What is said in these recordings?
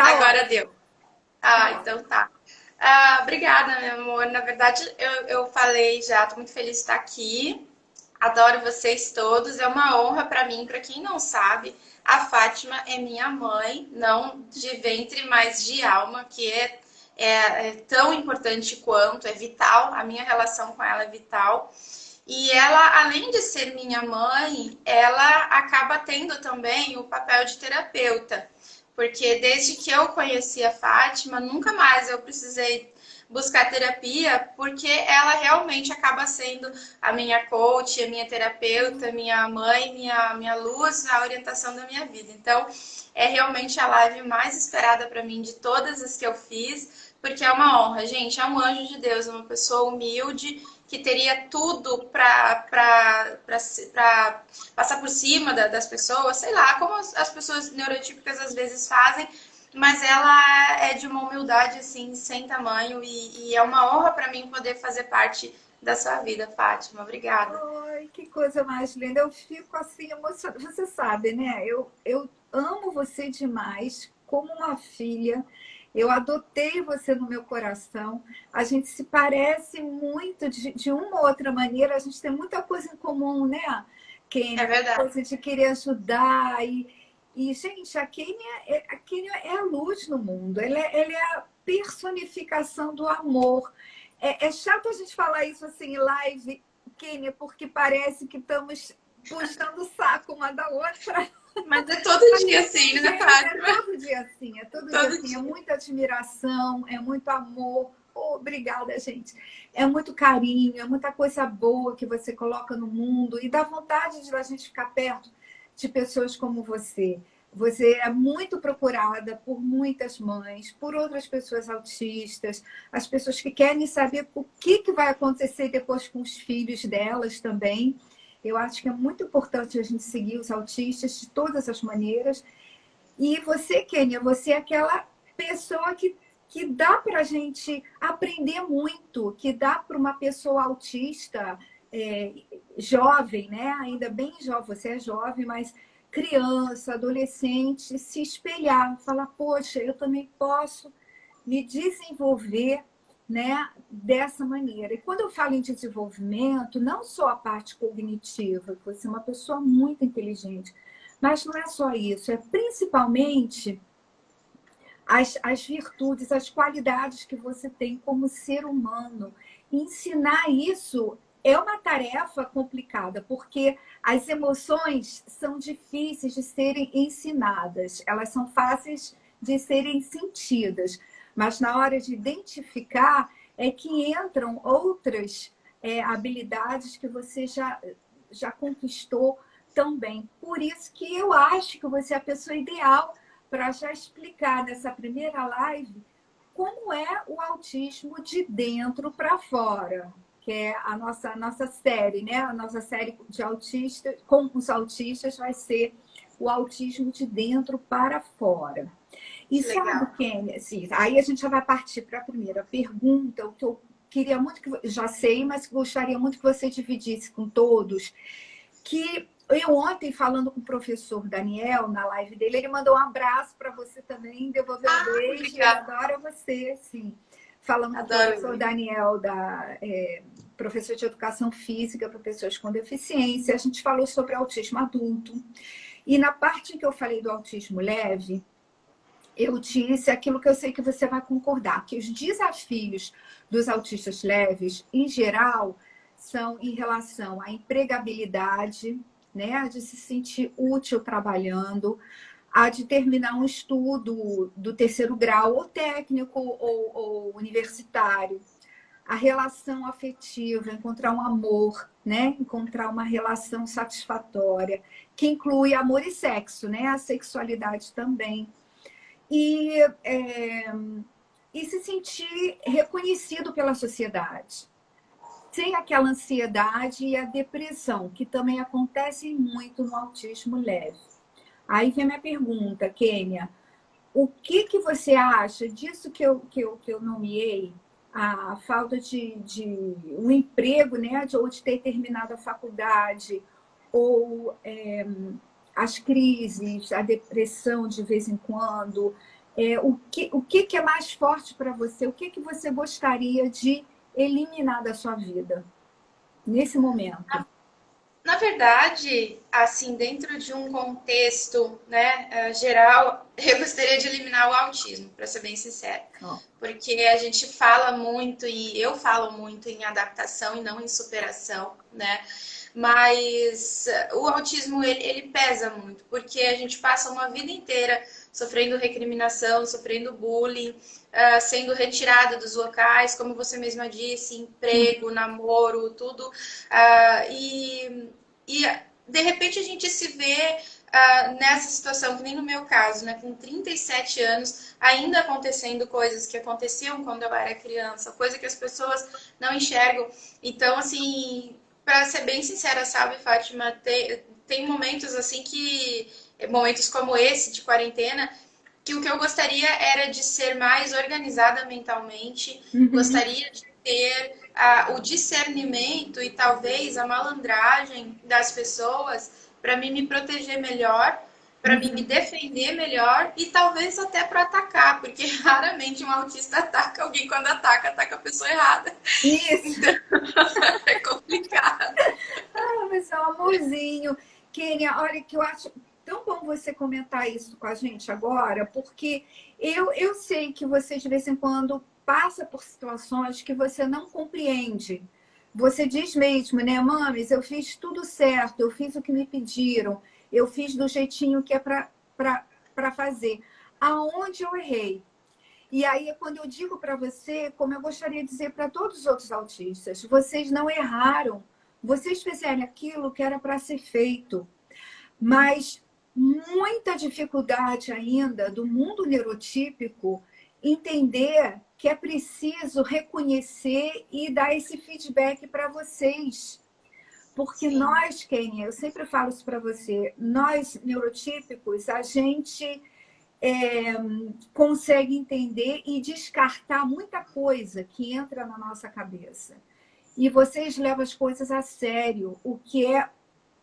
Tá Agora ótimo. deu. Tá ótimo. Então tá. Obrigada, meu amor. Na verdade, eu falei já, tô muito feliz de estar aqui. Adoro vocês todos. É uma honra para mim. Para quem não sabe, a Fátima é minha mãe, não de ventre, mas de alma, que é tão importante quanto, é vital. A minha relação com ela é vital. E ela, além de ser minha mãe, ela acaba tendo também o papel de terapeuta. Porque desde que eu conheci a Fátima, nunca mais eu precisei buscar terapia, porque ela realmente acaba sendo a minha coach, a minha terapeuta, minha mãe, minha luz, a orientação da minha vida. Então, é realmente a live mais esperada para mim de todas as que eu fiz, porque é uma honra, gente. É um anjo de Deus, uma pessoa humilde que teria tudo para passar por cima das pessoas, sei lá, como as pessoas neurotípicas às vezes fazem, mas ela é de uma humildade assim sem tamanho e é uma honra para mim poder fazer parte da sua vida, Fátima. Obrigada. Ai, que coisa mais linda. Eu fico assim emocionada. Você sabe, né? Eu amo você demais, como uma filha. Eu adotei você no meu coração. A gente se parece muito de uma ou outra maneira. A gente tem muita coisa em comum, né, É Kênia? verdade. Coisa de querer ajudar. Gente, a Kênia é a luz no mundo. Ela é a personificação do amor. É chato a gente falar isso assim em live, Kênia, porque parece que estamos puxando o saco uma da outra. Mas é todo Mas dia não tem assim, né, jeito, é Fátima? todo dia assim, é todo dia Todo assim, é dia. muita admiração, é muito amor. Obrigada, gente. É muito carinho, é muita coisa boa que você coloca no mundo e dá vontade de a gente ficar perto de pessoas como você. Você é muito procurada por muitas mães, por outras pessoas autistas, as pessoas que querem saber o que vai acontecer depois com os filhos delas também. Eu acho que é muito importante a gente seguir os autistas de todas as maneiras. E você, Kênia, você é aquela pessoa que dá para a gente aprender muito, que dá para uma pessoa autista, é, jovem, né? Ainda bem jovem, você é jovem, mas criança, adolescente, se espelhar, falar, poxa, eu também posso me desenvolver, né, dessa maneira. E quando eu falo em desenvolvimento, não só a parte cognitiva, que você é uma pessoa muito inteligente, mas não é só isso, é principalmente as virtudes, as qualidades que você tem como ser humano. Ensinar isso é uma tarefa complicada, porque as emoções são difíceis de serem ensinadas, elas são fáceis de serem sentidas, mas na hora de identificar é que entram outras habilidades que você já conquistou também. Por isso que eu acho que você é a pessoa ideal para já explicar nessa primeira live como é o autismo de dentro para fora, que é a nossa série, né? A nossa série de autistas, com os autistas, vai ser o autismo de dentro para fora. E Que sabe, legal. Kênia, assim, aí a gente já vai partir para a primeira pergunta, o que eu queria muito que já sei, mas gostaria muito que você dividisse com todos, que eu ontem, falando com o professor Daniel, na live dele, ele mandou um abraço para você também, devolveu um beijo, ele Obrigada. adora você, sim. Falando com o Adoro professor ele. Daniel, professor de educação física para pessoas com deficiência, a gente falou sobre autismo adulto. E na parte em que eu falei do autismo leve, eu disse aquilo que eu sei que você vai concordar, que os desafios dos autistas leves, em geral, são em relação à empregabilidade, né, de se sentir útil trabalhando, a de terminar um estudo do terceiro grau, ou técnico ou universitário, a relação afetiva, encontrar um amor, né, encontrar uma relação satisfatória, que inclui amor e sexo, né, a sexualidade também e, é, e se sentir reconhecido pela sociedade, sem aquela ansiedade e a depressão, que também acontecem muito no autismo leve. Aí vem a minha pergunta, Kênia, o que você acha disso que eu nomeei, a falta de um emprego, né, ou de ter terminado a faculdade, ou as crises, a depressão de vez em quando, O que é mais forte para você? O que você gostaria de eliminar da sua vida nesse momento? Na verdade, assim, dentro de um contexto, né, geral, eu gostaria de eliminar o autismo, para ser bem sincera. Ó, Porque a gente fala muito, e eu falo muito em adaptação e não em superação, né? Mas o autismo, ele pesa muito, porque a gente passa uma vida inteira sofrendo recriminação, sofrendo bullying, sendo retirado dos locais, como você mesma disse, emprego, namoro, tudo. E de repente a gente se vê nessa situação, que nem no meu caso, né, com 37 anos, ainda acontecendo coisas que aconteciam quando eu era criança, coisa que as pessoas não enxergam. Então, assim, para ser bem sincera, sabe, Fátima, tem momentos assim que, momentos como esse de quarentena, que o que eu gostaria era de ser mais organizada mentalmente, uhum. gostaria de ter o discernimento e talvez a malandragem das pessoas para mim me proteger melhor, para mim me Uhum. defender melhor e talvez até para atacar, porque raramente um autista ataca alguém quando ataca, ataca a pessoa errada. Isso, Então é complicado. mas é um amorzinho. Kênia, olha que eu acho tão bom você comentar isso com a gente agora, porque eu sei que você de vez em quando passa por situações que você não compreende. Você diz mesmo, né, mames, eu fiz tudo certo, eu fiz o que me pediram, eu fiz do jeitinho que é para fazer. Aonde eu errei? E aí, quando eu digo para você, como eu gostaria de dizer para todos os outros autistas, vocês não erraram, vocês fizeram aquilo que era para ser feito, mas muita dificuldade ainda do mundo neurotípico entender que é preciso reconhecer e dar esse feedback para vocês. Porque Sim, nós, Kenia, eu sempre falo isso para você, nós neurotípicos, a gente é, consegue entender e descartar muita coisa que entra na nossa cabeça. E vocês levam as coisas a sério, o que é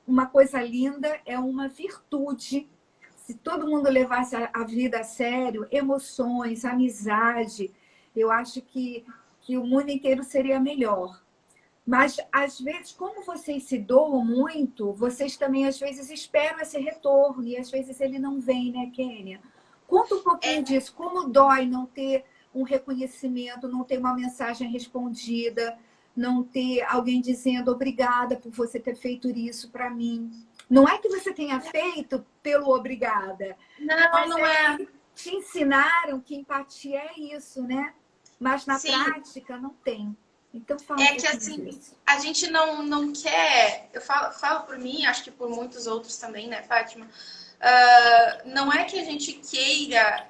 uma coisa linda, é uma virtude. Se todo mundo levasse a vida a sério, emoções, amizade, eu acho que o mundo inteiro seria melhor. Mas, às vezes, como vocês se doam muito, vocês também, às vezes, esperam esse retorno, e às vezes ele não vem, né, Kênia? Conta um pouquinho disso, como dói não ter um reconhecimento, não ter uma mensagem respondida, não ter alguém dizendo obrigada por você ter feito isso para mim. Não é que você tenha feito pelo obrigada, não, mas não é é. que te ensinaram que empatia é isso, né? Mas na Sim, prática não tem. Então fala um é que pouquinho assim, disso. a gente não quer. Eu falo por mim, acho que por muitos outros também, né, Fátima? Não é que a gente queira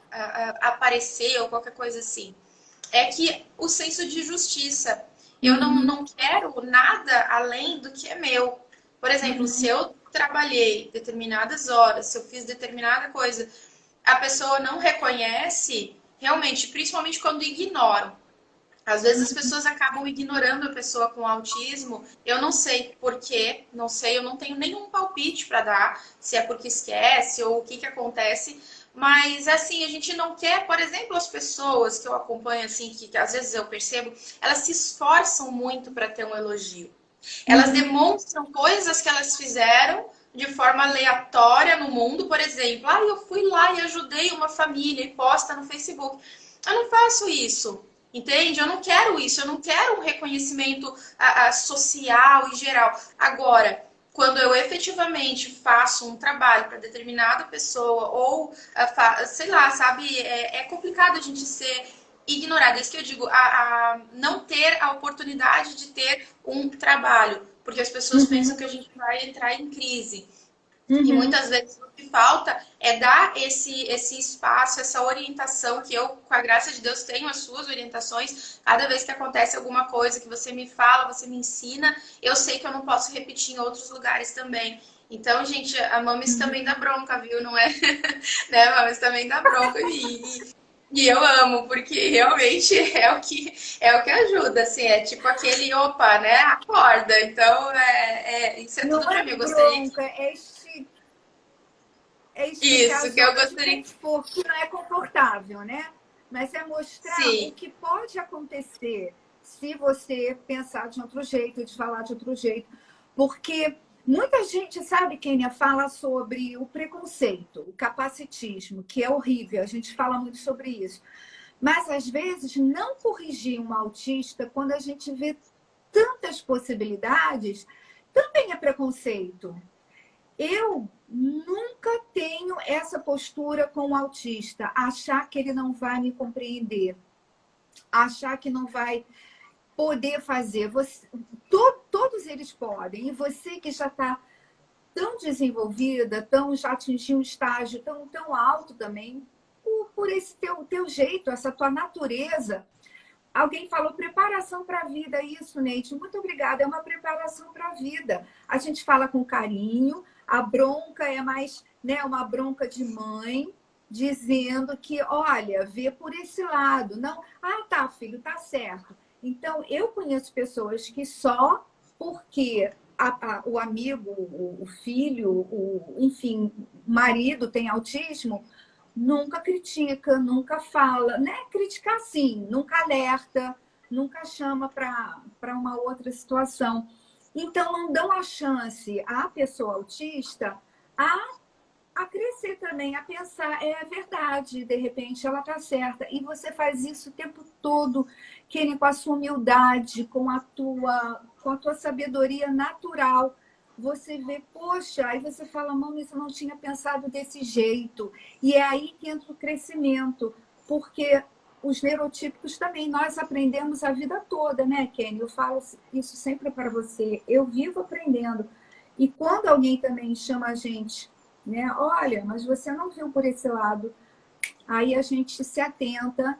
aparecer ou qualquer coisa assim. É que o senso de justiça. Eu Uhum, não quero nada além do que é meu. Por exemplo, se uhum, eu trabalhei determinadas horas, se eu fiz determinada coisa, a pessoa não reconhece, realmente, principalmente quando ignoram. Às vezes as pessoas acabam ignorando a pessoa com autismo. Eu não sei por quê, não sei, eu não tenho nenhum palpite para dar, se é porque esquece ou o que acontece. Mas assim, a gente não quer, por exemplo, as pessoas que eu acompanho assim, que às vezes eu percebo, elas se esforçam muito para ter um elogio. Elas uhum, demonstram coisas que elas fizeram de forma aleatória no mundo, por exemplo, eu fui lá e ajudei uma família e posta no Facebook. Eu não faço isso. Entende? Eu não quero isso, eu não quero um reconhecimento social e geral. Agora, quando eu efetivamente faço um trabalho para determinada pessoa, ou sei lá, sabe, é complicado a gente ser ignorado. É isso que eu digo, não ter a oportunidade de ter um trabalho, porque as pessoas pensam uhum, que a gente vai entrar em crise. E uhum. muitas vezes o que falta é dar esse espaço, essa orientação que eu, com a graça de Deus, tenho as suas orientações. Cada vez que acontece alguma coisa que você me fala, você me ensina, eu sei que eu não posso repetir em outros lugares também. Então, gente, a Mames também dá bronca, viu? Não é? Né? A Mames também dá bronca e eu amo, porque realmente é o que ajuda, assim, é tipo aquele opa, né? Acorda. Então, isso é tudo Não pra é mim. Eu gostaria. bronca, é explicar a Isso que eu zona de gostaria. conforto, que não é confortável, né? Mas é mostrar o Sim. que pode acontecer se você pensar de outro jeito, de falar de outro jeito. Porque muita gente, sabe, Kênia, fala sobre o preconceito, o capacitismo, que é horrível, a gente fala muito sobre isso. Mas, às vezes, não corrigir um autista, quando a gente vê tantas possibilidades, também é preconceito. Eu nunca tenho essa postura com o autista, achar que ele não vai me compreender, achar que não vai poder fazer. Todos eles podem. E você que já está tão desenvolvida, já atingiu um estágio tão alto também, por esse teu jeito, essa tua natureza. Alguém falou preparação para a vida, é isso, Neide. Muito obrigada. É uma preparação para a vida. A gente fala com carinho, a bronca é mais, né, uma bronca de mãe, dizendo que, olha, vê por esse lado. Não, tá, filho, tá certo. Então, eu conheço pessoas que só porque o amigo, o filho, enfim, marido tem autismo, nunca critica, nunca fala, né? Criticar sim, nunca alerta, nunca chama para uma outra situação. Então, não dão a chance à pessoa autista a crescer também, a pensar, é verdade, de repente ela está certa. E você faz isso o tempo todo, Kenny, com a sua humildade, com a tua sabedoria natural. Você vê, poxa, aí você fala, mãe, eu não tinha pensado desse jeito. E é aí que entra o crescimento, porque os neurotípicos também, nós aprendemos a vida toda, né, Kenny? Eu falo isso sempre para você, eu vivo aprendendo. E quando alguém também chama a gente, né, olha, mas você não viu por esse lado, aí a gente se atenta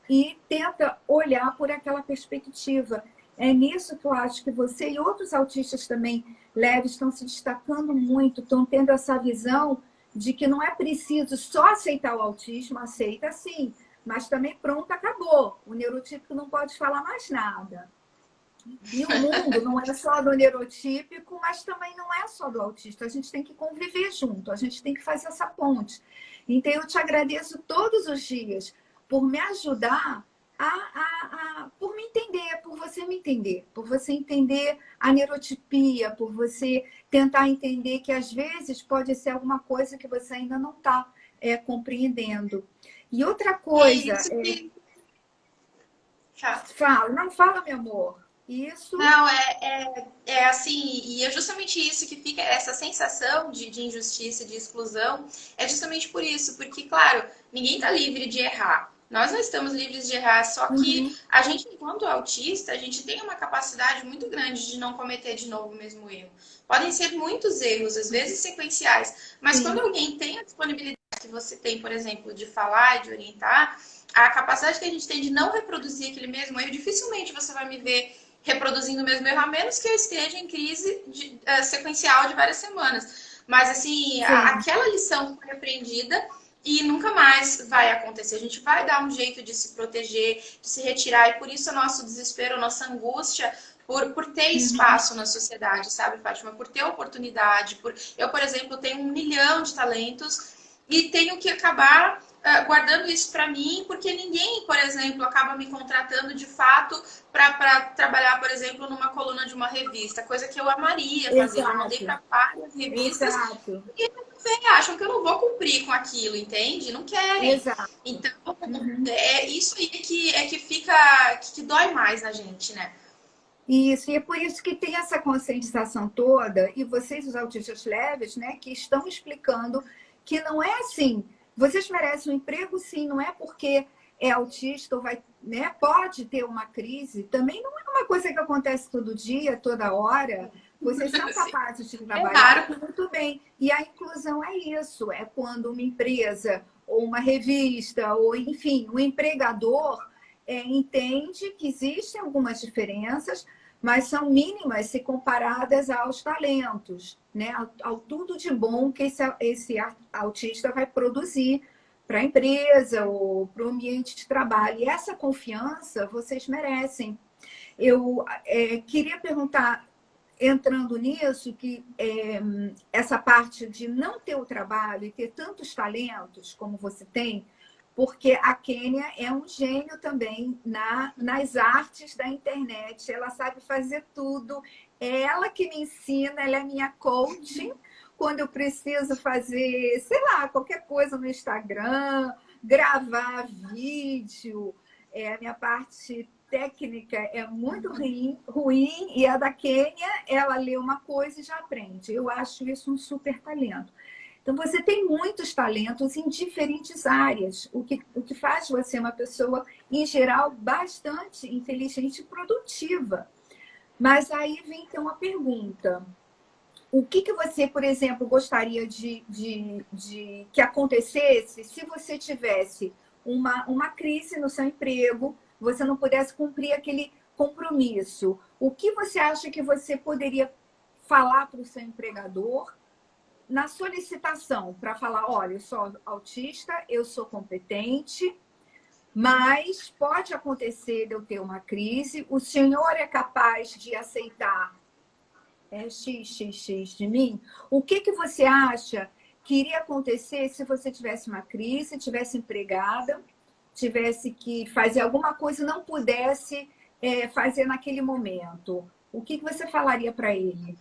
e tenta olhar por aquela perspectiva. É nisso que eu acho que você e outros autistas também leves estão se destacando muito, estão tendo essa visão de que não é preciso só aceitar o autismo, aceita sim, mas também pronto, acabou. O neurotípico não pode falar mais nada. E o mundo não é só do neurotípico, mas também não é só do autista. A gente tem que conviver junto, a gente tem que fazer essa ponte. Então, eu te agradeço todos os dias por me ajudar por me entender, por você entender a neurotipia, por você tentar entender que às vezes pode ser alguma coisa que você ainda não está compreendendo. E outra coisa, Isso que... fala, meu amor. Isso. Não, é assim, e é justamente isso que fica, essa sensação de injustiça, de exclusão, é justamente por isso, porque, claro, ninguém está livre de errar. Nós não estamos livres de errar, só que a gente, enquanto autista, a gente tem uma capacidade muito grande de não cometer de novo o mesmo erro. Podem ser muitos erros, às vezes sequenciais, mas quando alguém tem a disponibilidade que você tem, por exemplo, de falar, de orientar, a capacidade que a gente tem de não reproduzir aquele mesmo erro, dificilmente você vai me ver reproduzindo o mesmo erro, a menos que eu esteja em crise sequencial de várias semanas. Mas, assim, aquela lição foi aprendida e nunca mais vai acontecer. A gente vai dar um jeito de se proteger, de se retirar, e por isso o nosso desespero, a nossa angústia por ter espaço na sociedade, sabe, Fátima? Por ter oportunidade. Eu, por exemplo, tenho 1 milhão de talentos e tenho que acabar guardando isso para mim, porque ninguém, por exemplo, acaba me contratando de fato para trabalhar, por exemplo, numa coluna de uma revista, coisa que eu amaria fazer. Eu mandei para várias revistas e acham que eu não vou cumprir com aquilo, entende? Não querem. Exato. Então, é isso aí que fica, que dói mais na gente, né? Isso, e é por isso que tem essa conscientização toda, e vocês, os autistas leves, né, que estão explicando que não é assim. Vocês merecem um emprego, sim, não é porque é autista ou vai, né, pode ter uma crise. Também não é uma coisa que acontece todo dia, toda hora. Vocês são capazes de trabalhar muito bem. E a inclusão é isso, é quando uma empresa ou uma revista, ou enfim, um empregador entende que existem algumas diferenças, mas são mínimas se comparadas aos talentos, né? Ao tudo de bom que esse autista vai produzir para a empresa ou para o ambiente de trabalho. E essa confiança vocês merecem. Eu queria perguntar, entrando nisso, que essa parte de não ter o trabalho e ter tantos talentos como você tem, porque a Kênia é um gênio também nas artes da internet. Ela sabe fazer tudo. É ela que me ensina, ela é minha coach. Quando eu preciso fazer, sei lá, qualquer coisa no Instagram, gravar vídeo, a minha parte técnica é muito ruim, e a da Kênia, ela lê uma coisa e já aprende. Eu acho isso um super talento. Então, você tem muitos talentos em diferentes áreas, o que faz você uma pessoa, em geral, bastante inteligente e produtiva. Mas aí vem então a pergunta: o que você, por exemplo, gostaria de que acontecesse se você tivesse uma crise no seu emprego, você não pudesse cumprir aquele compromisso? O que você acha que você poderia falar para o seu empregador na solicitação, para falar: olha, eu sou autista, eu sou competente, mas pode acontecer de eu ter uma crise, o senhor é capaz de aceitar XXX de mim? O que você acha que iria acontecer se você tivesse uma crise, tivesse empregada, tivesse que fazer alguma coisa e não pudesse fazer naquele momento? O que você falaria para ele?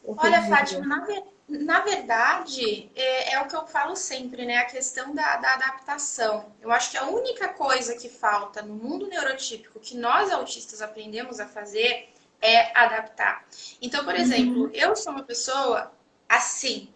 Olha, Fátima, na verdade, é o que eu falo sempre, né? A questão da adaptação. Eu acho que a única coisa que falta no mundo neurotípico que nós autistas aprendemos a fazer é adaptar. Então, por exemplo, eu sou uma pessoa assim,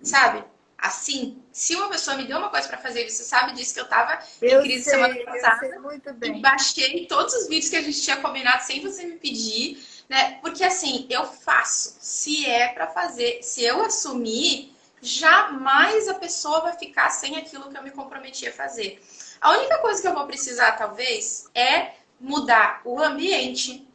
sabe? Assim, se uma pessoa me deu uma coisa para fazer, você sabe disso, que eu tava em crise semana passada, eu sei muito bem. e baixei todos os vídeos que a gente tinha combinado sem você me pedir, né? Porque assim, eu faço. Se é para fazer, se eu assumir, jamais a pessoa vai ficar sem aquilo que eu me comprometi a fazer. A única coisa que eu vou precisar, talvez, é mudar o ambiente.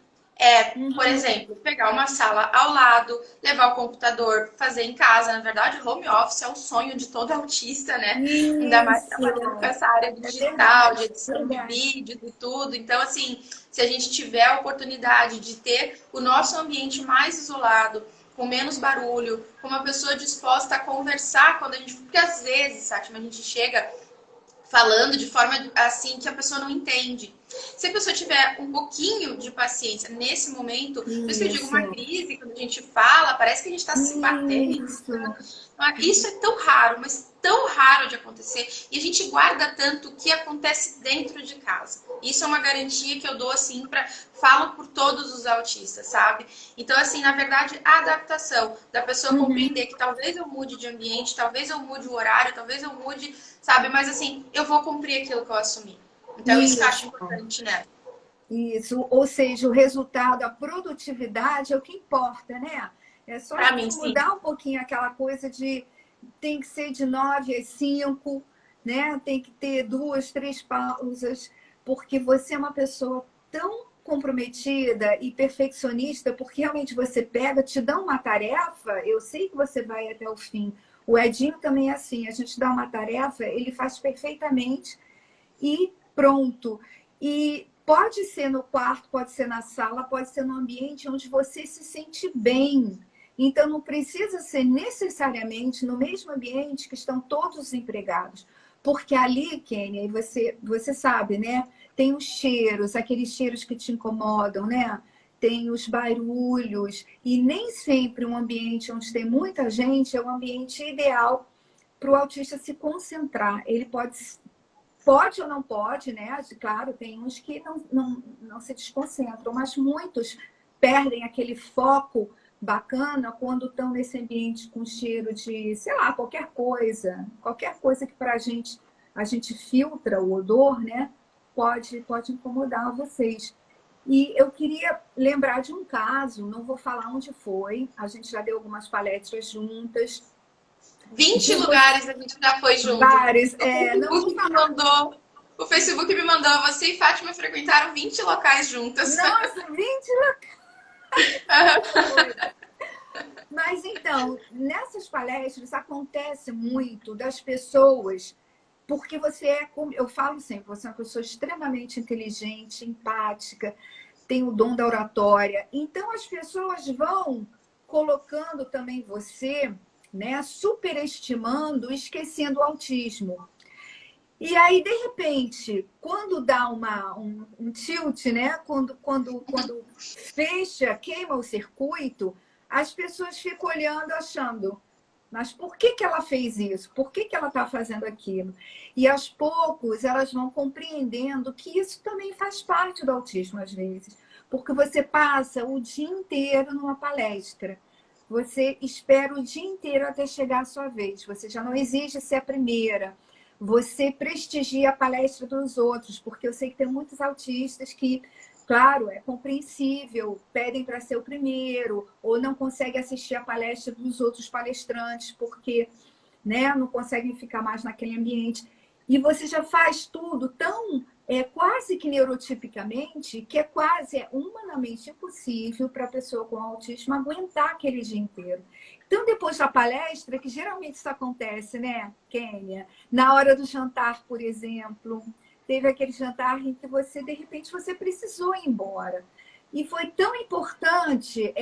Por exemplo, pegar uma sala ao lado, levar o computador, fazer em casa. Na verdade, o home office é o sonho de todo autista, né? Ainda mais trabalhando com essa área digital, de edição de vídeos e tudo. Então, assim, se a gente tiver a oportunidade de ter o nosso ambiente mais isolado, com menos barulho, com uma pessoa disposta a conversar quando a gente... Porque às vezes, Fátima, a gente chega falando de forma assim que a pessoa não entende. Se a pessoa tiver um pouquinho de paciência nesse momento, por isso que eu digo uma crise, quando a gente fala, parece que a gente está se batendo. Isso é tão raro, mas tão raro de acontecer. E a gente guarda tanto o que acontece dentro de casa. Isso é uma garantia que eu dou, assim, falo por todos os autistas, sabe? Então, assim, na verdade, a adaptação da pessoa compreender que talvez eu mude de ambiente, talvez eu mude o horário, talvez eu mude, sabe? Mas, assim, eu vou cumprir aquilo que eu assumi. Então, isso que eu acho importante, né? Isso, ou seja, o resultado, a produtividade é o que importa, né? É só mudar um pouquinho aquela coisa de tem que ser de 9 às 5, né? Tem que ter 2, 3 pausas, porque você é uma pessoa tão comprometida e perfeccionista, porque realmente você pega, te dá uma tarefa, eu sei que você vai até o fim. O Edinho também é assim, a gente dá uma tarefa, ele faz perfeitamente e pronto. E pode ser no quarto, pode ser na sala, pode ser no ambiente onde você se sente bem. Então, não precisa ser necessariamente no mesmo ambiente que estão todos os empregados. Porque ali, Kênia, e você sabe, né? Tem os cheiros, aqueles cheiros que te incomodam, né? Tem os barulhos. E nem sempre um ambiente onde tem muita gente é o ambiente ideal para o autista se concentrar. Ele pode ou não pode, né? Claro, tem uns que não se desconcentram, mas muitos perdem aquele foco bacana quando estão nesse ambiente com cheiro de, sei lá, qualquer coisa que para a gente filtra o odor, né? Pode incomodar vocês. E eu queria lembrar de um caso, não vou falar onde foi, a gente já deu algumas palestras juntas. 20 lugares a gente já foi junto. Vários, o Facebook me mandou, você e Fátima frequentaram 20 locais juntas. Nossa, 20 locais! Mas então, nessas palestras acontece muito das pessoas, porque você eu falo sempre, você é uma pessoa extremamente inteligente, empática, tem o dom da oratória. Então, as pessoas vão colocando também você, né, superestimando, esquecendo o autismo. E aí, de repente, quando dá um tilt, né? Quando fecha, queima o circuito, as pessoas ficam olhando, achando, mas por que que ela fez isso? Por que que ela está fazendo aquilo? E aos poucos elas vão compreendendo que isso também faz parte do autismo, às vezes. Porque você passa o dia inteiro numa palestra. Você espera o dia inteiro até chegar a sua vez. Você já não exige ser a primeira. Você prestigia a palestra dos outros, porque eu sei que tem muitos autistas que, claro, é compreensível, pedem para ser o primeiro, ou não conseguem assistir a palestra dos outros palestrantes, porque, né, não conseguem ficar mais naquele ambiente. E você já faz tudo tão quase que neurotipicamente, que é humanamente impossível para a pessoa com autismo aguentar aquele dia inteiro. Então, depois da palestra, que geralmente isso acontece, né, Kênia? Na hora do jantar, por exemplo, teve aquele jantar em que você, de repente, você precisou ir embora. E foi tão importante,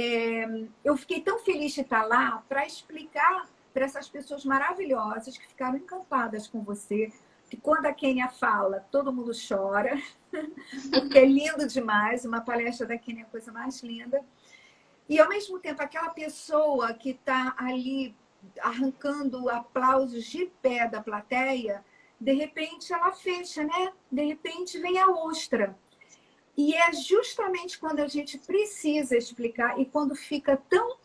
eu fiquei tão feliz de estar lá para explicar para essas pessoas maravilhosas que ficaram encantadas com você, que quando a Kênia fala, todo mundo chora, porque é lindo demais, uma palestra da Kênia é a coisa mais linda. E, ao mesmo tempo, aquela pessoa que está ali arrancando aplausos de pé da plateia, de repente ela fecha, né? De repente vem a ostra. E é justamente quando a gente precisa explicar e quando fica tão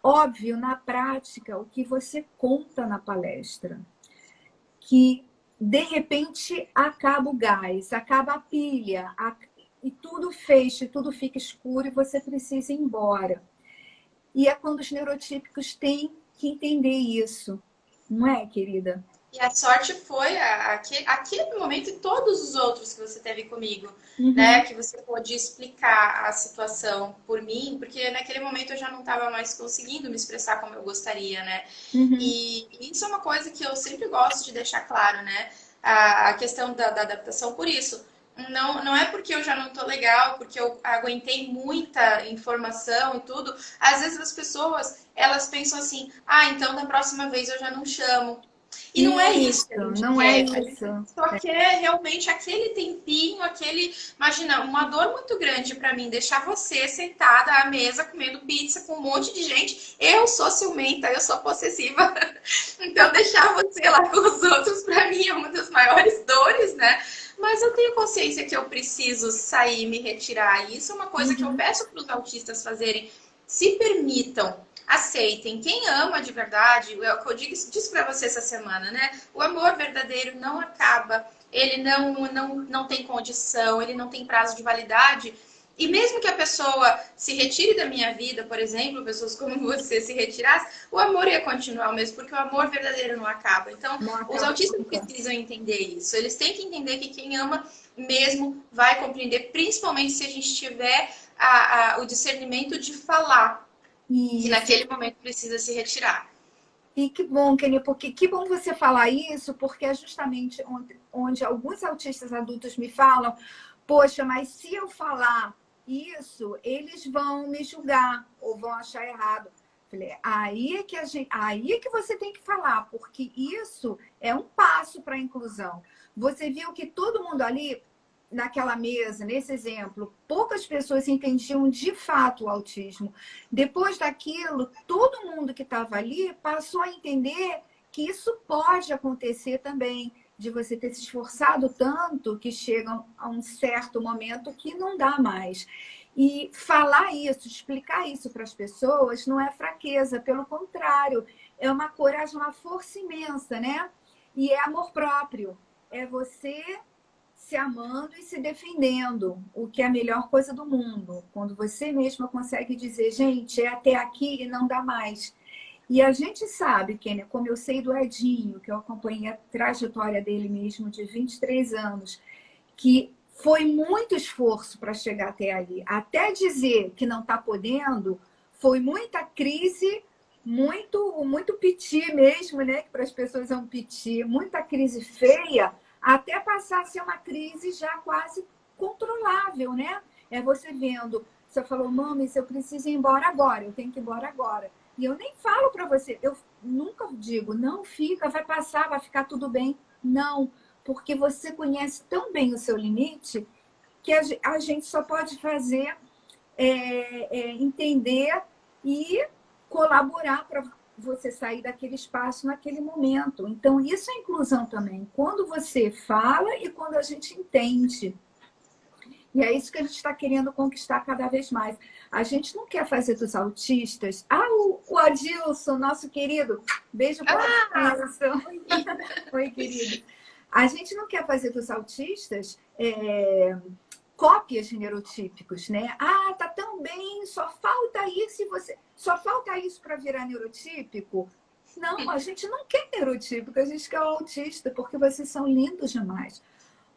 óbvio na prática o que você conta na palestra, que de repente acaba o gás, acaba a pilha, e tudo fecha, tudo fica escuro e você precisa ir embora. E é quando os neurotípicos têm que entender isso, não é, querida? E a sorte foi aquele momento e todos os outros que você teve comigo, Uhum. né? Que você pôde explicar a situação por mim, porque naquele momento eu já não estava mais conseguindo me expressar como eu gostaria, né? Uhum. E isso é uma coisa que eu sempre gosto de deixar claro, né? A questão da adaptação por isso. Não é porque eu já não tô legal, porque eu aguentei muita informação e tudo. Às vezes as pessoas, elas pensam assim, então da próxima vez eu já não chamo. E não é isso que a gente não quer. é A gente isso. só quer realmente aquele tempinho, Imagina, uma dor muito grande para mim deixar você sentada à mesa comendo pizza com um monte de gente. Eu sou ciumenta, eu sou possessiva. Então, deixar você lá com os outros, para mim, é uma das maiores dores, né? Mas eu tenho consciência que eu preciso sair, me retirar. E isso é uma coisa que eu peço para os autistas fazerem. Se permitam, aceitem. Quem ama de verdade, é o que eu disse para você essa semana, né? O amor verdadeiro não acaba. Ele não tem condição, ele não tem prazo de validade. E mesmo que a pessoa se retire da minha vida, por exemplo, pessoas como você se retirassem, o amor ia continuar mesmo, porque o amor verdadeiro não acaba. Então, os autistas precisam entender isso. Eles têm que entender que quem ama mesmo vai compreender, principalmente se a gente tiver o discernimento de falar que naquele momento precisa se retirar. E que bom, Kenia, porque que bom você falar isso, porque é justamente onde alguns autistas adultos me falam, poxa, mas se eu falar isso, eles vão me julgar ou vão achar errado. Falei, aí é que você tem que falar, porque isso é um passo para a inclusão. Você viu que todo mundo ali naquela mesa, nesse exemplo, poucas pessoas entendiam de fato o autismo. Depois daquilo, todo mundo que estava ali passou a entender que isso pode acontecer também, de você ter se esforçado tanto que chega a um certo momento que não dá mais. E falar isso, explicar isso para as pessoas não é fraqueza, pelo contrário, é uma coragem, uma força imensa, né? E é amor próprio. É você se amando e se defendendo, o que é a melhor coisa do mundo. Quando você mesma consegue dizer, gente, é até aqui e não dá mais. E a gente sabe, Kênia, como eu sei do Edinho, que eu acompanhei a trajetória dele mesmo de 23 anos, que foi muito esforço para chegar até ali. Até dizer que não está podendo, foi muita crise, muito piti mesmo, né? Que para as pessoas é um piti, muita crise feia, até passar a ser uma crise já quase controlável, né? É você vendo, você falou, mami, eu preciso ir embora agora, eu tenho que ir embora agora. E eu nem falo para você, eu nunca digo, não fica, vai passar, vai ficar tudo bem. Não, porque você conhece tão bem o seu limite que a gente só pode fazer entender e colaborar para você sair daquele espaço naquele momento. Então, isso é inclusão também. Quando você fala e quando a gente entende. E é isso que a gente está querendo conquistar cada vez mais. A gente não quer fazer dos autistas... o Adilson, nosso querido. Beijo para o Adilson. Oi, querido. A gente não quer fazer dos autistas cópias de neurotípicos, né? Tá tão bem, só falta isso e você... Só falta isso para virar neurotípico? Não, a gente não quer neurotípico, a gente quer o autista, porque vocês são lindos demais.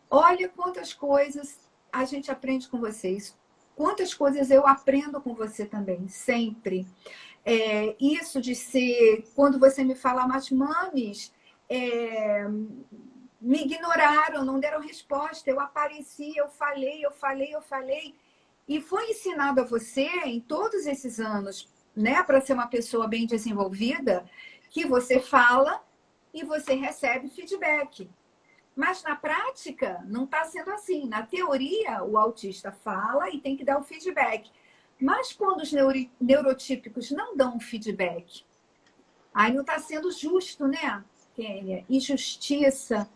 Olha quantas coisas a gente aprende com vocês. Quantas coisas eu aprendo com você também, sempre. Isso de ser... Quando você me fala, mas mames... me ignoraram, não deram resposta. Eu apareci, eu falei. E foi ensinado a você, em todos esses anos, né, para ser uma pessoa bem desenvolvida, que você fala e você recebe feedback. Mas na prática, não está sendo assim. Na teoria, o autista fala e tem que dar o feedback. Mas quando os neurotípicos não dão feedback, aí não está sendo justo, né, Kênia? E justiça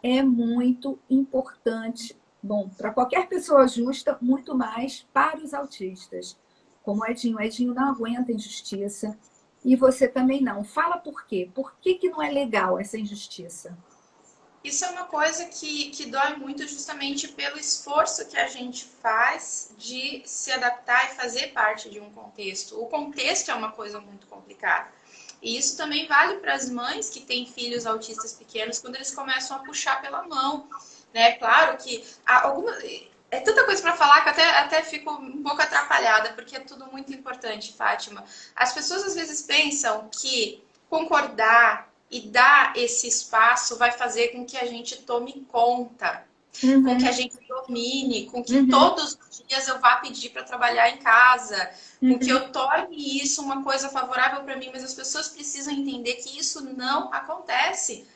é muito importante. Bom, para qualquer pessoa justa, muito mais para os autistas. Como o Edinho. O Edinho não aguenta injustiça. E você também não. Fala por quê? Por que não é legal essa injustiça? Isso é uma coisa que dói muito justamente pelo esforço que a gente faz de se adaptar e fazer parte de um contexto. O contexto é uma coisa muito complicada. E isso também vale para as mães que têm filhos autistas pequenos, quando eles começam a puxar pela mão, né? Claro que é tanta coisa para falar que até fico um pouco atrapalhada, porque é tudo muito importante, Fátima. As pessoas às vezes pensam que concordar e dar esse espaço vai fazer com que a gente tome conta, com que a gente domine, com que todos os dias eu vá pedir para trabalhar em casa, com que eu torne isso uma coisa favorável para mim, mas as pessoas precisam entender que isso não acontece.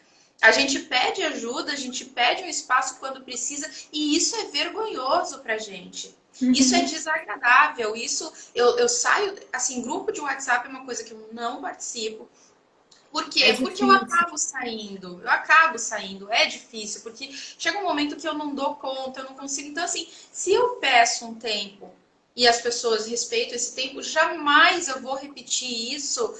A gente pede ajuda, a gente pede um espaço quando precisa, e isso é vergonhoso pra gente. Isso é desagradável, isso eu saio, assim, grupo de WhatsApp é uma coisa que eu não participo. Por quê? Porque eu acabo saindo, é difícil, porque chega um momento que eu não dou conta, eu não consigo. Então, assim, se eu peço um tempo e as pessoas respeitam esse tempo, jamais eu vou repetir isso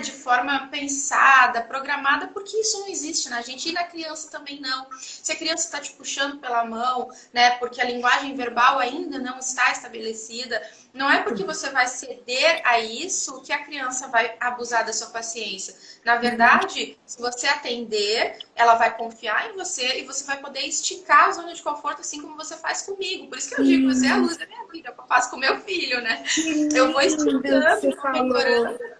de forma pensada, programada, porque isso não existe na gente e na criança também não. Se a criança está te puxando pela mão, né, porque a linguagem verbal ainda não está estabelecida, não é porque você vai ceder a isso que a criança vai abusar da sua paciência. Na verdade, se você atender, ela vai confiar em você e você vai poder esticar a zona de conforto, assim como você faz comigo. Por isso que eu digo, você é a luz da minha vida, que eu faço com meu filho, né? Eu vou esticando, vou melhorando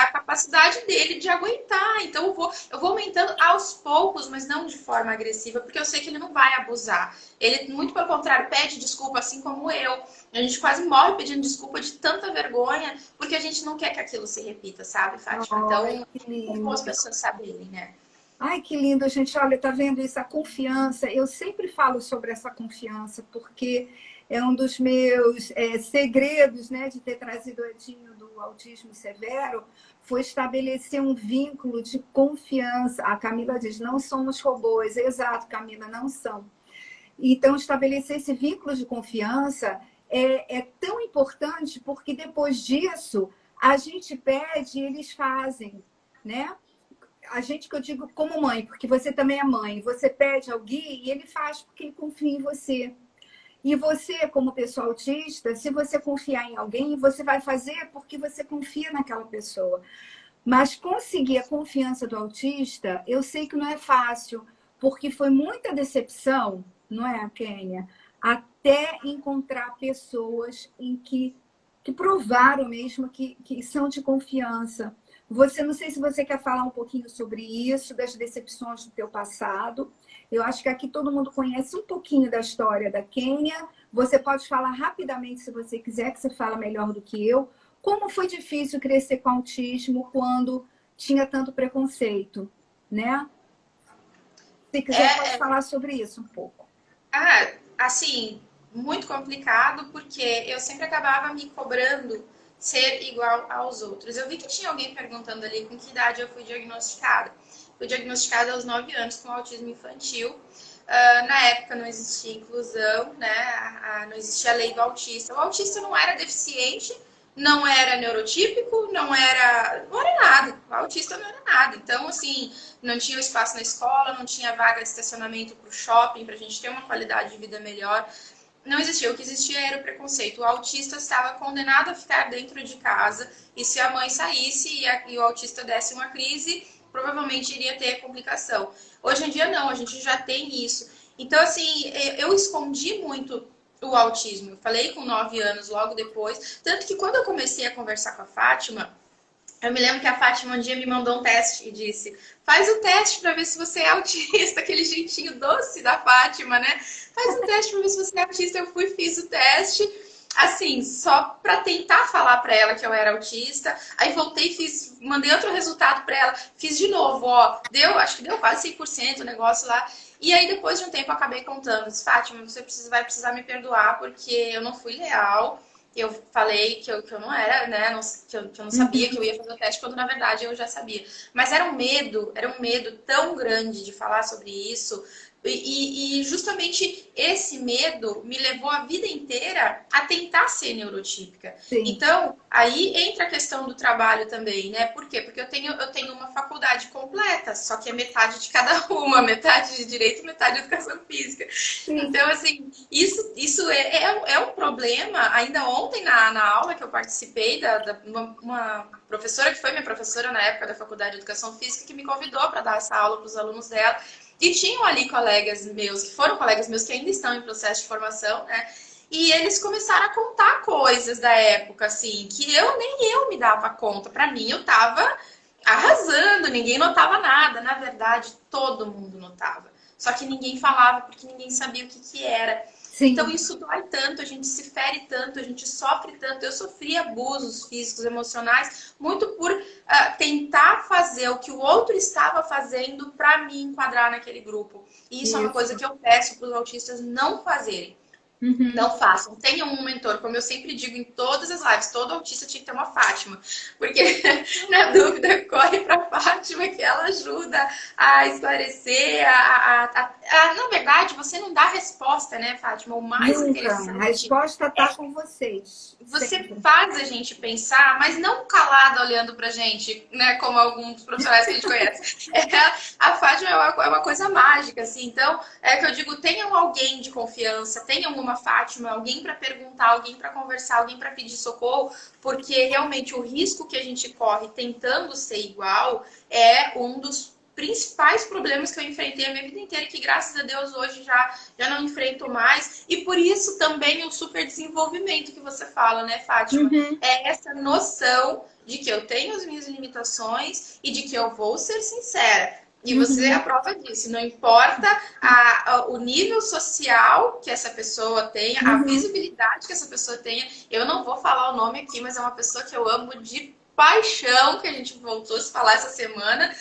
a capacidade dele de aguentar. Então eu vou aumentando aos poucos, mas não de forma agressiva, porque eu sei que ele não vai abusar. Ele, muito pelo contrário, pede desculpa, assim como eu. A gente quase morre pedindo desculpa de tanta vergonha, porque a gente não quer que aquilo se repita, sabe, Fátima? Então, é bom as pessoas saberem, né? Ai, que lindo, gente. Olha, tá vendo isso? A confiança. Eu sempre falo sobre essa confiança, porque é um dos meus segredos, né, de ter trazido o Edinho do autismo severo, foi estabelecer um vínculo de confiança. A Camila diz, não somos robôs. Exato, Camila, não são. Então, estabelecer esse vínculo de confiança é tão importante, porque depois disso, a gente pede e eles fazem, né? A gente, que eu digo como mãe, porque você também é mãe, você pede ao guia e ele faz porque ele confia em você. E você, como pessoa autista, se você confiar em alguém, você vai fazer porque você confia naquela pessoa. Mas conseguir a confiança do autista, eu sei que não é fácil, porque foi muita decepção, não é, Kênia? Até encontrar pessoas em que provaram mesmo que são de confiança. Você, não sei se você quer falar um pouquinho sobre isso, das decepções do teu passado, Eu acho que aqui todo mundo conhece um pouquinho da história da Kênia. Você pode falar rapidamente, se você quiser, que você fala melhor do que eu. Como foi difícil crescer com autismo quando tinha tanto preconceito, né? Se quiser, pode falar sobre isso um pouco. Assim, muito complicado, porque eu sempre acabava me cobrando ser igual aos outros. Eu vi que tinha alguém perguntando ali com que idade eu fui diagnosticada. Fui diagnosticada aos 9 anos com autismo infantil. Na época não existia inclusão, né? Não existia a lei do autista. O autista não era deficiente, não era neurotípico, não era nada. O autista não era nada. Então, assim, não tinha espaço na escola, não tinha vaga de estacionamento para o shopping, para a gente ter uma qualidade de vida melhor. Não existia. O que existia era o preconceito. O autista estava condenado a ficar dentro de casa e se a mãe saísse e o autista desse uma crise, provavelmente iria ter complicação. Hoje em dia, não. A gente já tem isso. Então, assim, eu escondi muito o autismo. Eu falei com 9 anos, logo depois. Tanto que quando eu comecei a conversar com a Fátima, eu me lembro que a Fátima um dia me mandou um teste e disse: faz o teste para ver se você é autista, aquele jeitinho doce da Fátima, né? Faz um teste para ver se você é autista. Eu fui, fiz o teste, assim, só para tentar falar para ela que eu era autista. Aí voltei, mandei outro resultado para ela, fiz de novo, ó, acho que deu quase 100% o negócio lá. E aí, depois de um tempo, eu acabei contando: Fátima, você vai precisar me perdoar porque eu não fui leal. Eu falei que eu não era, né? Que eu não sabia que eu ia fazer o teste, quando na verdade eu já sabia. Mas era um medo tão grande de falar sobre isso. E justamente esse medo me levou a vida inteira a tentar ser neurotípica. Sim. Então, aí entra a questão do trabalho também, né? Por quê? Porque eu tenho uma faculdade completa, só que é metade de cada uma, metade de direito, metade de educação física. Sim. Então, assim, isso é um problema. Ainda ontem, na aula que eu participei, uma professora que foi minha professora na época da faculdade de educação física, que me convidou para dar essa aula para os alunos dela. E tinham ali colegas meus, que foram colegas meus que ainda estão em processo de formação, né? E eles começaram a contar coisas da época, assim, que nem eu me dava conta. Para mim, eu tava arrasando, ninguém notava nada. Na verdade, todo mundo notava. Só que ninguém falava, porque ninguém sabia o que era. Sim. Então, isso dói tanto, a gente se fere tanto, a gente sofre tanto. Eu sofri abusos físicos, emocionais, muito por tentar fazer o que o outro estava fazendo para me enquadrar naquele grupo. E isso é uma coisa que eu peço para os autistas não fazerem. Uhum. Não façam. Tenham um mentor, como eu sempre digo em todas as lives, todo autista tinha que ter uma Fátima. Porque, na dúvida, corre para a Fátima, que ela ajuda a esclarecer. Na verdade, você não dá resposta, né, Fátima? O mais interessante. A resposta está com vocês. Você Sempre. faz a gente pensar, mas não calada olhando pra gente, né? Como alguns profissionais que a gente conhece. A Fátima é uma coisa mágica, assim. Então, é que eu digo: tenham alguém de confiança, tenham uma Fátima, alguém para perguntar, alguém para conversar, alguém para pedir socorro, porque realmente o risco que a gente corre tentando ser igual é um dos principais problemas que eu enfrentei a minha vida inteira, que graças a Deus hoje já não enfrento mais. E por isso também o super desenvolvimento que você fala, né, Fátima? Uhum. É essa noção de que eu tenho as minhas limitações e de que eu vou ser sincera. E você é a prova disso. Não importa o nível social que essa pessoa tenha, a visibilidade que essa pessoa tenha. Eu não vou falar o nome aqui, mas é uma pessoa que eu amo de paixão, que a gente voltou a se falar essa semana,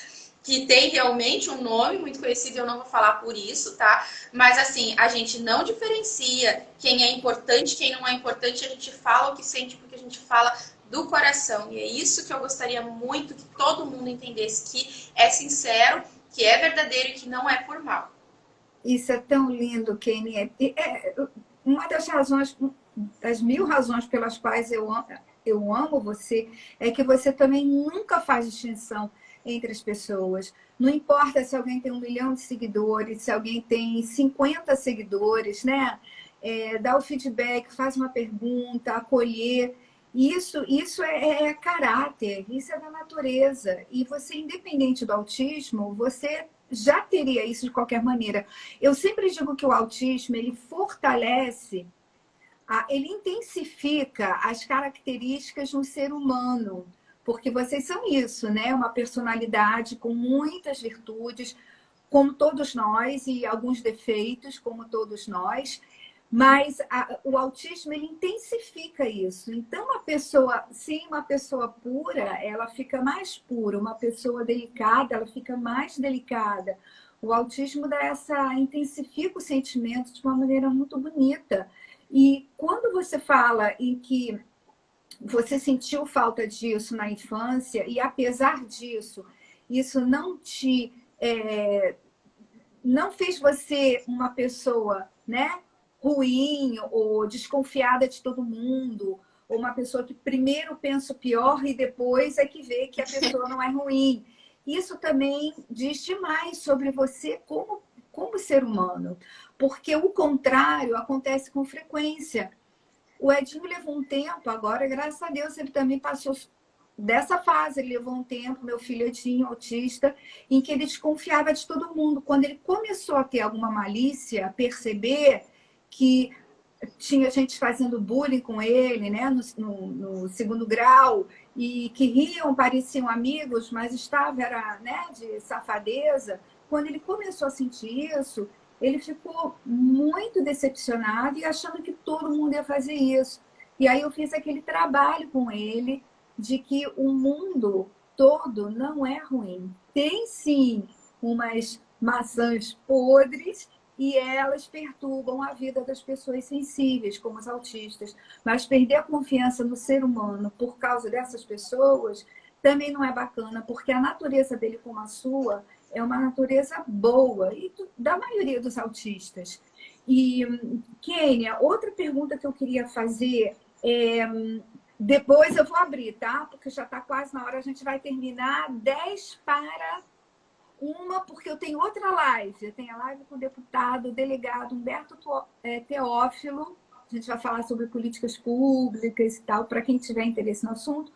que tem realmente um nome muito conhecido, eu não vou falar por isso, tá? Mas assim, a gente não diferencia quem é importante, quem não é importante, a gente fala o que sente porque a gente fala do coração. E é isso que eu gostaria muito que todo mundo entendesse, que é sincero, que é verdadeiro e que não é por mal. Isso é tão lindo, Kenny. Uma das razões, das 1000 razões pelas quais eu amo você, é que você também nunca faz distinção entre as pessoas. Não importa se alguém tem 1 milhão de seguidores, se alguém tem 50 seguidores, né? Dá o feedback, faz uma pergunta, acolher. Isso é caráter, isso é da natureza. E você, independente do autismo, você já teria isso de qualquer maneira. Eu sempre digo que o autismo, ele fortalece, ele intensifica as características no ser humano. Porque vocês são isso, né? Uma personalidade com muitas virtudes, como todos nós, e alguns defeitos, como todos nós, mas o autismo, ele intensifica isso. Então, uma pessoa, sim, uma pessoa pura, ela fica mais pura. Uma pessoa delicada, ela fica mais delicada. O autismo dá intensifica o sentimento de uma maneira muito bonita. E quando você fala em que você sentiu falta disso na infância, e apesar disso, isso não fez você uma pessoa, né, ruim ou desconfiada de todo mundo, ou uma pessoa que primeiro pensa o pior e depois é que vê que a pessoa não é ruim. Isso também diz demais sobre você como ser humano, porque o contrário acontece com frequência. O Edinho levou um tempo, agora, graças a Deus, ele também passou dessa fase. Ele levou um tempo, meu filho Edinho, autista, em que ele desconfiava de todo mundo. Quando ele começou a ter alguma malícia, a perceber que tinha gente fazendo bullying com ele, né, no segundo grau, e que riam, pareciam amigos, mas era, né, de safadeza. Quando ele começou a sentir isso, ele ficou muito decepcionado e achando que todo mundo ia fazer isso. E aí eu fiz aquele trabalho com ele de que o mundo todo não é ruim. Tem sim umas maçãs podres e elas perturbam a vida das pessoas sensíveis, como os autistas. Mas perder a confiança no ser humano por causa dessas pessoas também não é bacana, porque a natureza dele, como a sua, é uma natureza boa, e da maioria dos autistas. E, Kênia, outra pergunta que eu queria fazer é... Depois eu vou abrir, tá? Porque já está quase na hora, a gente vai terminar 10 para 1, porque eu tenho outra live. Eu tenho a live com o deputado, o delegado Humberto Teófilo. A gente vai falar sobre políticas públicas e tal, para quem tiver interesse no assunto.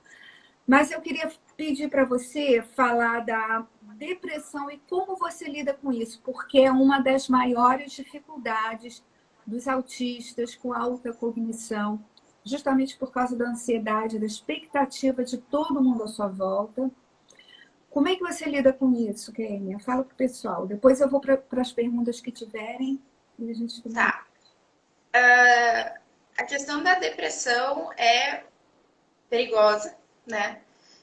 Mas eu queria pedir para você falar da depressão e como você lida com isso, porque é uma das maiores dificuldades dos autistas com alta cognição, justamente por causa da ansiedade, da expectativa de todo mundo à sua volta. Como é que você lida com isso, Kênia? Fala para o pessoal. Depois eu vou para as perguntas que tiverem e a gente... Tá. A questão da depressão é perigosa, né?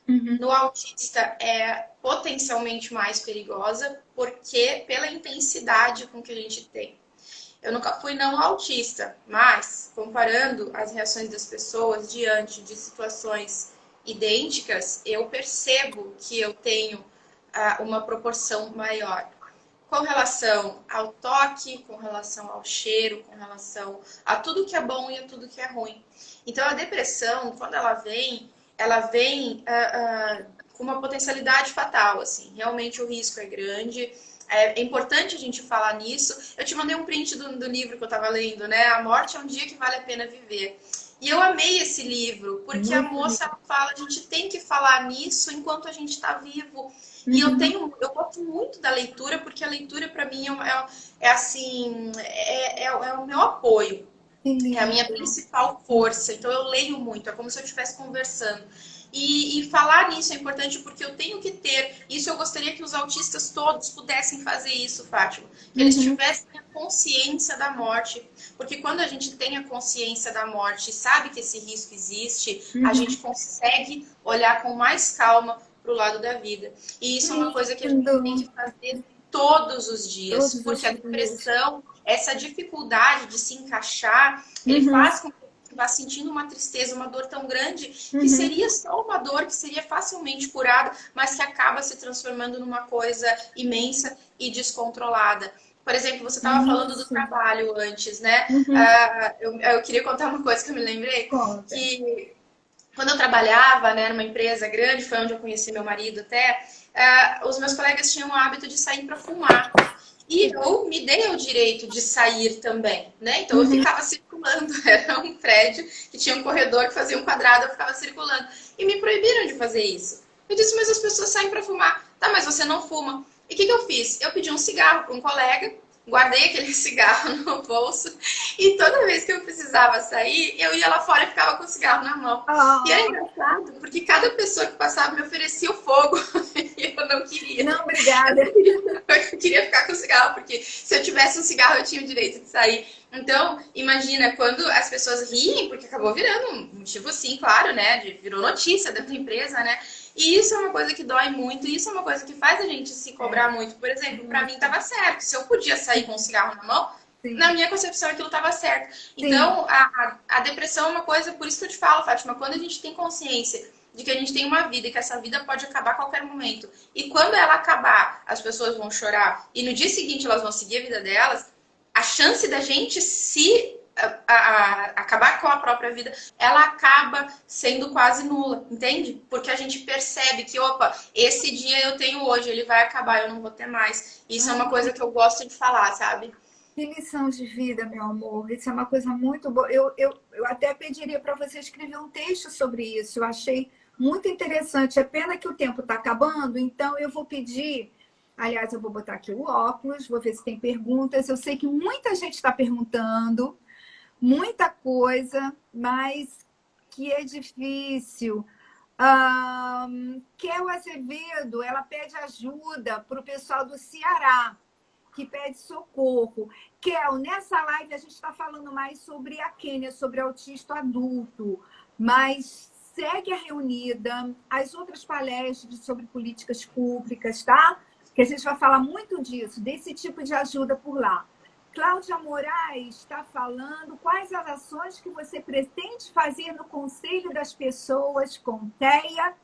Uhum. No autista é potencialmente mais perigosa, porque pela intensidade com que a gente tem. Eu nunca fui não autista, mas comparando as reações das pessoas diante de situações idênticas, eu percebo que eu tenho uma proporção maior. Com relação ao toque, com relação ao cheiro, com relação a tudo que é bom e a tudo que é ruim. Então a depressão, quando ela vem com uma potencialidade fatal, assim. Realmente o risco é grande. É importante a gente falar nisso. Eu te mandei um print do livro que eu estava lendo, né? A Morte é um Dia que Vale a Pena Viver. E eu amei esse livro, porque a moça fala, a gente tem que falar nisso enquanto a gente está vivo. E eu gosto muito da leitura, porque a leitura para mim é o meu apoio. É a minha principal força. Então eu leio muito, é como se eu estivesse conversando. E falar nisso é importante porque eu tenho que ter... Isso eu gostaria que os autistas todos pudessem fazer isso, Fátima. Que eles tivessem a consciência da morte. Porque quando a gente tem a consciência da morte e sabe que esse risco existe, a gente consegue olhar com mais calma para o lado da vida. E isso é uma coisa que a gente tem que fazer todos os dias. Porque a depressão, essa dificuldade de se encaixar, ele faz com que vá sentindo uma tristeza, uma dor tão grande, que seria só uma dor que seria facilmente curada, mas que acaba se transformando numa coisa imensa e descontrolada. Por exemplo, você estava falando do trabalho antes, né? Eu queria contar uma coisa que eu me lembrei, que quando eu trabalhava, né, numa empresa grande, foi onde eu conheci meu marido até, os meus colegas tinham o hábito de sair para fumar. E eu me dei o direito de sair também, né? Então eu ficava circulando, era um prédio que tinha um corredor que fazia um quadrado, eu ficava circulando. E me proibiram de fazer isso. Eu disse, mas as pessoas saem para fumar. Tá, mas você não fuma. E o que eu fiz? Eu pedi um cigarro para um colega guardei aquele cigarro no bolso e toda vez que eu precisava sair, eu ia lá fora e ficava com o cigarro na mão. E era Ah, engraçado, porque cada pessoa que passava me oferecia o fogo e eu não queria. não, obrigada. Eu queria ficar com o cigarro, porque se eu tivesse um cigarro, eu tinha o direito de sair. Então, imagina, quando as pessoas riem, porque acabou virando um motivo, sim, claro, né? Virou notícia dentro da empresa, né? E isso é uma coisa que dói muito, e isso é uma coisa que faz a gente se cobrar muito. Por exemplo, para mim estava certo. Se eu podia sair com um cigarro na mão, Sim, na minha concepção aquilo estava certo. sim. Então, a depressão é uma coisa, por isso que eu te falo, Fátima, quando a gente tem consciência de que a gente tem uma vida e que essa vida pode acabar a qualquer momento. E quando ela acabar, as pessoas vão chorar e no dia seguinte elas vão seguir a vida delas, a chance da gente se acabar com a própria vida, ela acaba sendo quase nula, entende? Porque a gente percebe que, opa, esse dia eu tenho hoje, ele vai acabar, eu não vou ter mais. Isso é uma coisa que eu gosto de falar, sabe? Que lição de vida, meu amor. Isso é uma coisa muito boa. Eu até pediria para você escrever um texto sobre isso. Eu achei muito interessante. É pena que o tempo está acabando, então eu vou pedir. Aliás, eu vou botar aqui o óculos, vou ver se tem perguntas. Eu sei que muita gente está perguntando, muita coisa, mas que é difícil. Kel Azevedo, ela pede ajuda para o pessoal do Ceará, que pede socorro. Kel, nessa live a gente está falando mais sobre a Quênia, sobre autista adulto, mas segue a reunida, as outras palestras sobre políticas públicas, tá? Que a gente vai falar muito disso, desse tipo de ajuda por lá. Cláudia Moraes está falando quais as ações que você pretende fazer no Conselho das Pessoas com TEA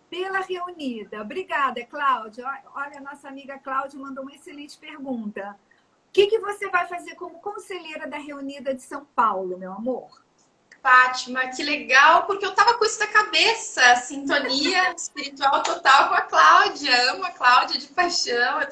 pela reunida. Obrigada, Cláudia. Olha, a nossa amiga Cláudia mandou uma excelente pergunta. O que você vai fazer como conselheira da reunida de São Paulo, meu amor? Fátima, que legal, porque eu tava com isso na cabeça, sintonia espiritual total com a Cláudia. Amo a Cláudia de paixão. Eu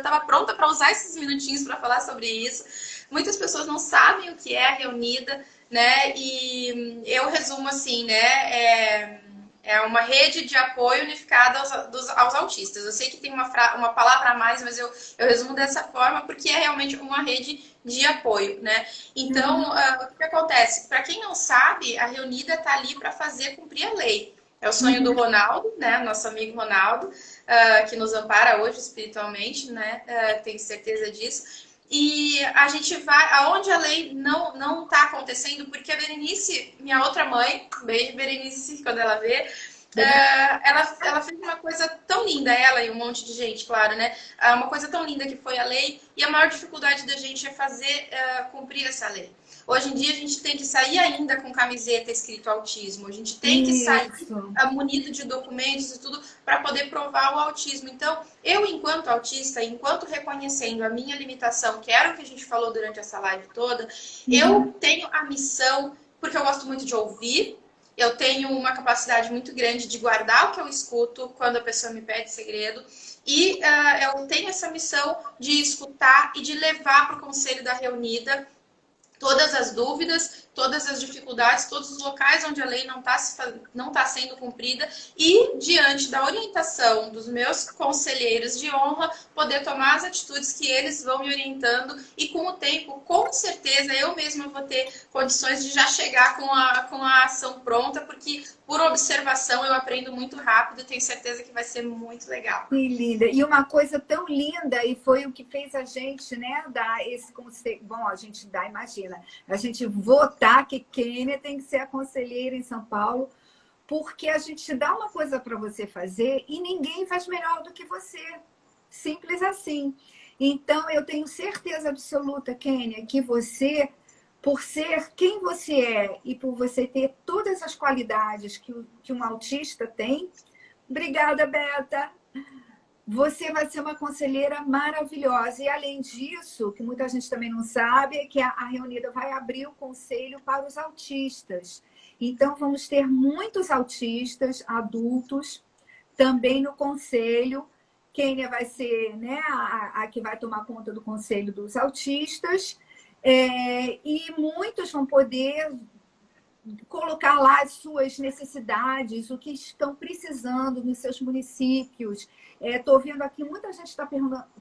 tava pronta para usar esses minutinhos para falar sobre isso. Muitas pessoas não sabem o que é a reunida, né? E eu resumo assim, né? É uma rede de apoio unificada aos autistas. Eu sei que tem uma palavra a mais, mas eu resumo dessa forma porque é realmente uma rede de apoio, né? Então, o que acontece? Para quem não sabe, a Reunida está ali para fazer cumprir a lei. É o sonho do Ronaldo, né? Nosso amigo Ronaldo, que nos ampara hoje espiritualmente, né? Tenho certeza disso. E a gente vai aonde a lei não está acontecendo, porque a Berenice, minha outra mãe, beijo Berenice, quando ela vê, ela fez uma coisa tão linda, ela e um monte de gente, claro, né? Uma coisa tão linda que foi a lei, e a maior dificuldade da gente é fazer cumprir essa lei. Hoje em dia a gente tem que sair ainda com camiseta escrito autismo, a gente tem que sair Isso. munido de documentos e tudo para poder provar o autismo. Então, eu, enquanto autista, enquanto reconhecendo a minha limitação, que era o que a gente falou durante essa live toda, eu tenho a missão, porque eu gosto muito de ouvir, eu tenho uma capacidade muito grande de guardar o que eu escuto quando a pessoa me pede segredo. E eu tenho essa missão de escutar e de levar para o Conselho da Reunida todas as dúvidas, todas as dificuldades, todos os locais onde a lei não tá sendo cumprida e, diante da orientação dos meus conselheiros de honra, poder tomar as atitudes que eles vão me orientando e, com o tempo, com certeza, eu mesma vou ter condições de já chegar com a ação pronta, porque, por observação, eu aprendo muito rápido e tenho certeza que vai ser muito legal. Que linda. E uma coisa tão linda, e foi o que fez a gente, né, dar esse conselho. Bom, a gente dá, imagina, a gente votar que Kênia tem que ser a conselheira em São Paulo, porque a gente dá uma coisa para você fazer e ninguém faz melhor do que você. Simples assim. Então, eu tenho certeza absoluta, Kênia, que você, por ser quem você é e por você ter todas as qualidades que um autista tem. Obrigada, Beta. Você vai ser uma conselheira maravilhosa. E, além disso, que muita gente também não sabe, é que a Reunida vai abrir o conselho para os autistas. Então, vamos ter muitos autistas adultos também no conselho. Kênia vai ser, né, a que vai tomar conta do conselho dos autistas. E muitos vão poder colocar lá as suas necessidades, o que estão precisando nos seus municípios. Estou vendo aqui, muita gente está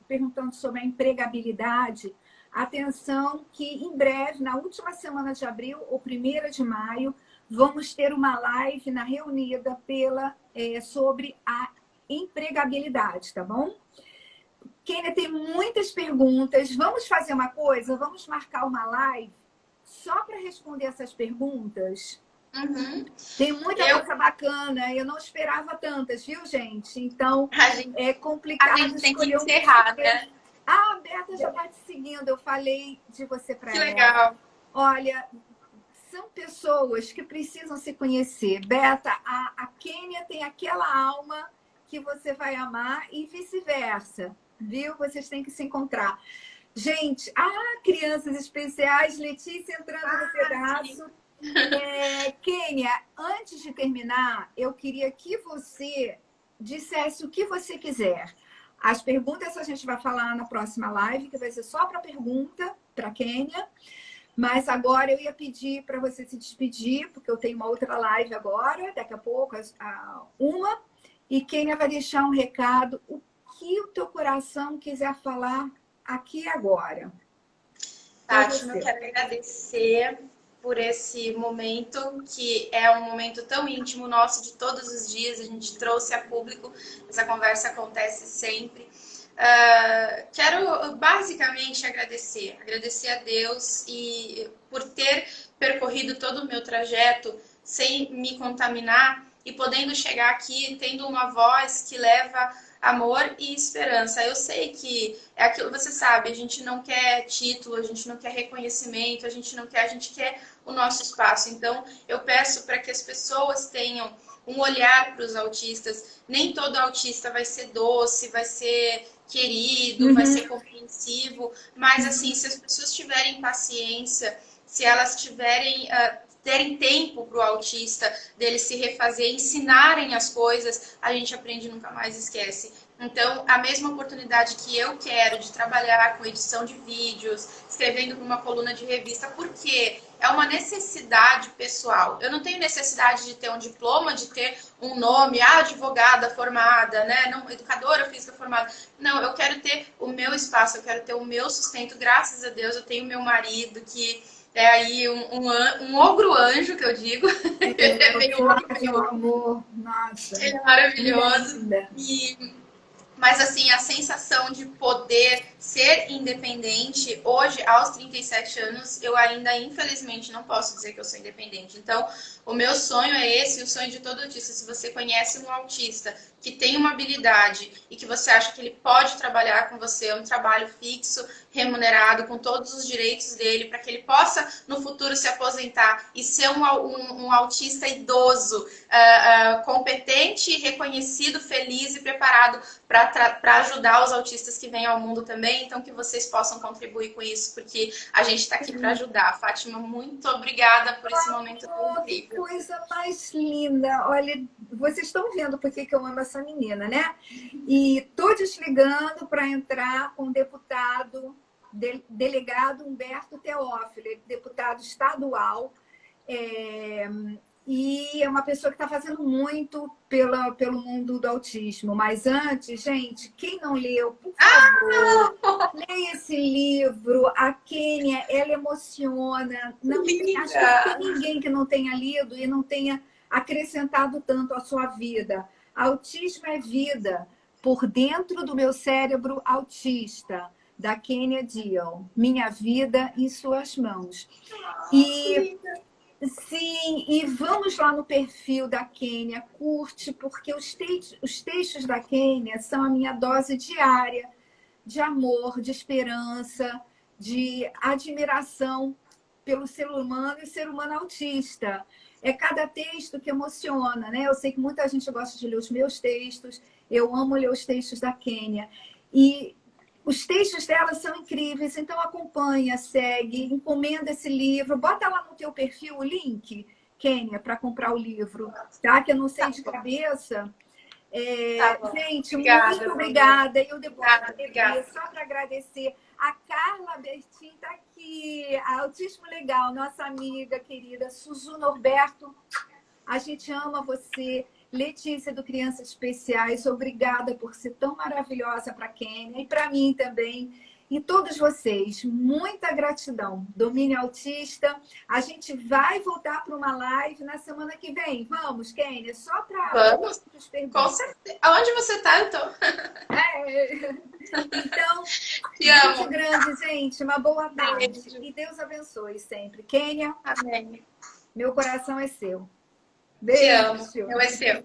perguntando sobre a empregabilidade. Atenção que em breve, na última semana de abril, ou 1º de maio, vamos ter uma live na Reunida sobre a empregabilidade, tá bom? Kênia, tem muitas perguntas. Vamos fazer uma coisa? Vamos marcar uma live só para responder essas perguntas? Uhum. Tem muita coisa bacana. Eu não esperava tantas, viu, gente? Então, é complicado a gente tem que escolher encerrar, né? Ah, a Berta já está te seguindo. Eu falei de você para ela. Que legal. Olha, são pessoas que precisam se conhecer. Berta, a Kênia tem aquela alma que você vai amar e vice-versa, viu? Vocês têm que se encontrar. Gente, crianças especiais, Letícia entrando no pedaço. Kênia, antes de terminar, eu queria que você dissesse o que você quiser. As perguntas a gente vai falar na próxima live, que vai ser só para pergunta, para Kênia. Mas agora eu ia pedir para você se despedir, porque eu tenho uma outra live agora, daqui a pouco, uma. E Kênia vai deixar um recado, o que o teu coração quiser falar aqui e agora. Tati, eu quero agradecer por esse momento, que é um momento tão íntimo nosso de todos os dias, a gente trouxe a público, essa conversa acontece sempre. Quero basicamente agradecer a Deus e por ter percorrido todo o meu trajeto sem me contaminar e podendo chegar aqui tendo uma voz que leva amor e esperança. Eu sei que é aquilo, você sabe, a gente não quer título, a gente não quer reconhecimento, a gente quer o nosso espaço. Então, eu peço para que as pessoas tenham um olhar para os autistas. Nem todo autista vai ser doce, vai ser querido, vai ser compreensivo, mas assim, se as pessoas tiverem paciência, se elas terem tempo para o autista dele se refazer, ensinarem as coisas, a gente aprende e nunca mais esquece. Então, a mesma oportunidade que eu quero de trabalhar com edição de vídeos, escrevendo para uma coluna de revista, porque é uma necessidade pessoal. Eu não tenho necessidade de ter um diploma, de ter um nome, advogada formada, né? Não, educadora física formada. Não, eu quero ter o meu espaço, eu quero ter o meu sustento. Graças a Deus, eu tenho meu marido, que é aí um ogro anjo, que eu digo. Ele é meio ogro, amor. Nossa. Ele é maravilhoso. Mas, assim, a sensação de poder ser independente, hoje, aos 37 anos, eu ainda, infelizmente, não posso dizer que eu sou independente. Então, o meu sonho é esse, o sonho de todo autista. Se você conhece um autista que tem uma habilidade e que você acha que ele pode trabalhar com você, um trabalho fixo, remunerado, com todos os direitos dele, para que ele possa, no futuro, se aposentar e ser um autista idoso, competente, reconhecido, feliz e preparado para ajudar os autistas que vêm ao mundo também. Então, que vocês possam contribuir com isso, porque a gente está aqui para ajudar. Fátima, muito obrigada por esse momento tão incrível. Que coisa mais linda. Olha, vocês estão vendo por que eu amo essa menina, né? E estou desligando para entrar com o deputado, delegado Humberto Teófilo, deputado estadual, e é uma pessoa que está fazendo muito pelo mundo do autismo. Mas antes, gente, quem não leu, por favor, leia esse livro. A Kênia, ela emociona. Acho que não tem ninguém que não tenha lido e não tenha acrescentado tanto à sua vida. Autismo é vida. Por dentro do meu cérebro autista, da Kênia Deal. Minha vida em suas mãos. Sim, e vamos lá no perfil da Kênia, curte, porque os textos da Kênia são a minha dose diária de amor, de esperança, de admiração pelo ser humano e ser humano autista. É cada texto que emociona, né? Eu sei que muita gente gosta de ler os meus textos, eu amo ler os textos da Kênia. E os textos dela são incríveis, então acompanha, segue, encomenda esse livro, bota lá no teu perfil o link, Kênia, para comprar o livro, tá? Que eu não sei de cabeça. Gente, muito obrigada. Eu depois só para agradecer. A Carla Bertin está aqui, a Autismo Legal, nossa amiga querida, Suzu Norberto, a gente ama você. Letícia, do Crianças Especiais, obrigada por ser tão maravilhosa para a Kênia e para mim também. E todos vocês, muita gratidão. Domínio Autista. A gente vai voltar para uma live na semana que vem. Vamos, Kênia? Só para Vamos, com certeza. Aonde você tá, eu tô. Então, Te amo. beijo grande, gente. Uma boa tarde. Beijo. E Deus abençoe sempre. Kênia, Amém. meu coração é seu. Te amo. Beijo. Meu é seu.